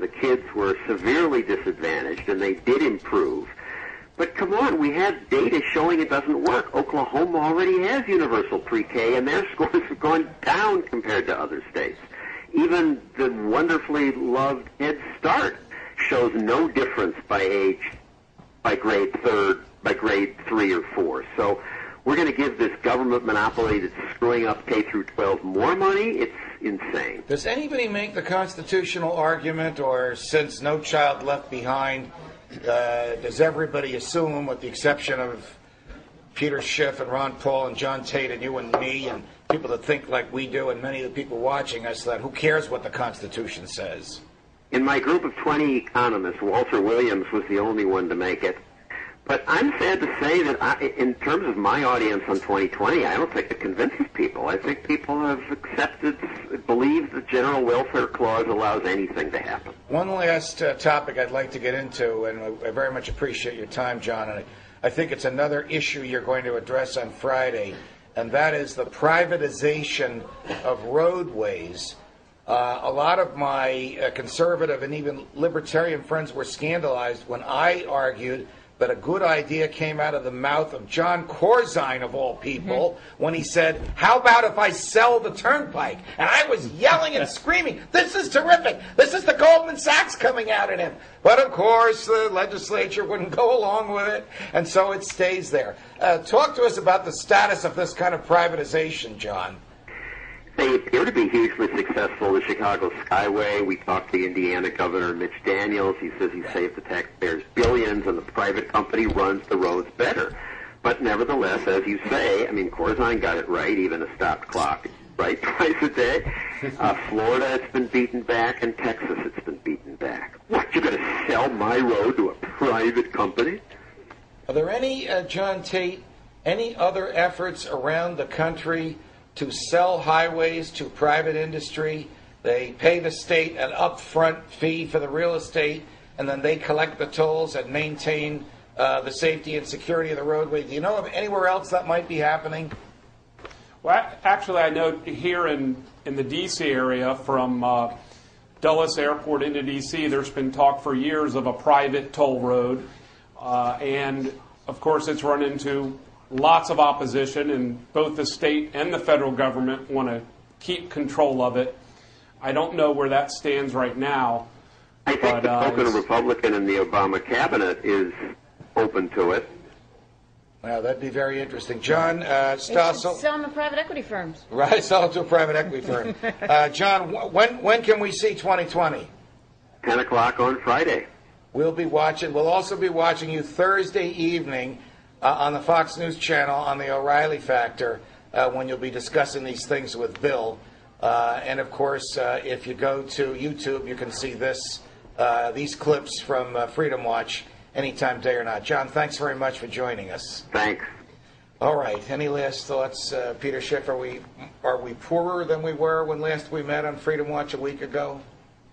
the kids were severely disadvantaged, and they did improve. But come on, we have data showing it doesn't work. Oklahoma already has universal pre-K, and their scores have gone down compared to other states. Even the wonderfully loved Head Start shows no difference by age, by grade 3 or 4. So we're going to give this government monopoly that's screwing up K through 12 more money? It's insane. Does anybody make the constitutional argument, or since No Child Left Behind, does everybody assume, with the exception of Peter Schiff and Ron Paul and John Tate and you and me and people that think like we do and many of the people watching us, that who cares what the Constitution says? In my group of 20 economists, Walter Williams was the only one to make it. But I'm sad to say that in terms of my audience on 2020, I don't think it convinces people. I think people have believe the General Welfare Clause allows anything to happen. One last topic I'd like to get into, and I very much appreciate your time, John, and I think it's another issue you're going to address on Friday, and that is the privatization of roadways. A lot of my conservative and even libertarian friends were scandalized when I argued that a good idea came out of the mouth of John Corzine, of all people, when he said, how about if I sell the turnpike? And I was yelling and screaming, this is terrific. This is the Goldman Sachs coming out at him. But, of course, the legislature wouldn't go along with it, and so it stays there. Talk to us about the status of this kind of privatization, John. They appear to be hugely successful. The Chicago Skyway, we talked to Indiana Governor Mitch Daniels. He says he saved the taxpayers billions, and the private company runs the roads better. But nevertheless, as you say, I mean, Corzine got it right, even a stopped clock, right, twice a day. Florida, it's been beaten back, and Texas, it's been beaten back. What, you're going to sell my road to a private company? Are there any, John Tate, any other efforts around the country to sell highways to private industry? They pay the state an upfront fee for the real estate, and then they collect the tolls and maintain the safety and security of the roadway. Do you know of anywhere else that might be happening? Well, actually, I know here in the D.C. area, from Dulles Airport into D.C., there's been talk for years of a private toll road, and, of course, it's run into lots of opposition, and both the state and the federal government want to keep control of it. I don't know where that stands right now. I think the token Republican in the Obama cabinet is open to it. Well, that'd be very interesting. John Stossel. Sell them to private equity firms. Right, sell it to a private equity firm. John, when can we see 2020? 10 o'clock on Friday. We'll be watching. We'll also be watching you Thursday evening on the Fox News Channel on the O'Reilly Factor when you'll be discussing these things with Bill. And, of course, if you go to YouTube, you can see these clips from Freedom Watch anytime, day or not. John, thanks very much for joining us. Thanks. All right. Any last thoughts, Peter Schiff? Are we poorer than we were when last we met on Freedom Watch a week ago?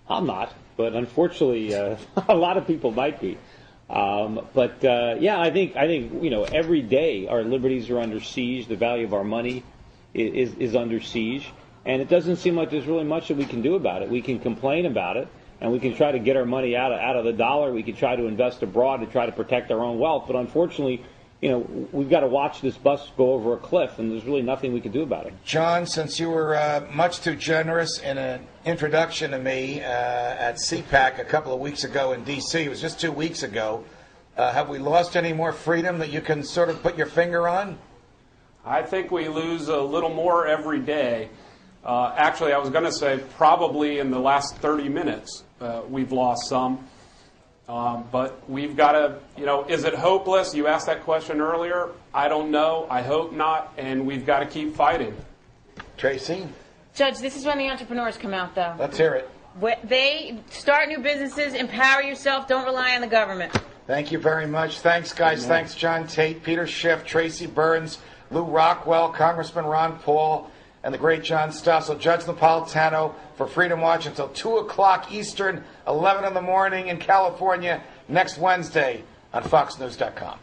I'm not, but unfortunately, a lot of people might be. Yeah, I think every day our liberties are under siege. The value of our money is under siege, and it doesn't seem like there's really much that we can do about it. We can complain about it, and we can try to get our money out of the dollar. We can try to invest abroad to try to protect our own wealth, but unfortunately, we've got to watch this bus go over a cliff, and there's really nothing we can do about it. John, since you were much too generous in an introduction to me at CPAC a couple of weeks ago in D.C., it was just 2 weeks ago, have we lost any more freedom that you can sort of put your finger on? I think we lose a little more every day. Actually, I was going to say probably in the last 30 minutes we've lost some. But we've got to, is it hopeless? You asked that question earlier. I don't know. I hope not. And we've got to keep fighting. Tracy? Judge, this is when the entrepreneurs come out, though. Let's hear it. They start new businesses, empower yourself, don't rely on the government. Thank you very much. Thanks, guys. Amen. Thanks, John Tate, Peter Schiff, Tracy Burns, Lew Rockwell, Congressman Ron Paul, and the great John Stossel. Judge Napolitano for Freedom Watch until 2 o'clock Eastern, 11 in the morning in California, next Wednesday on FoxNews.com.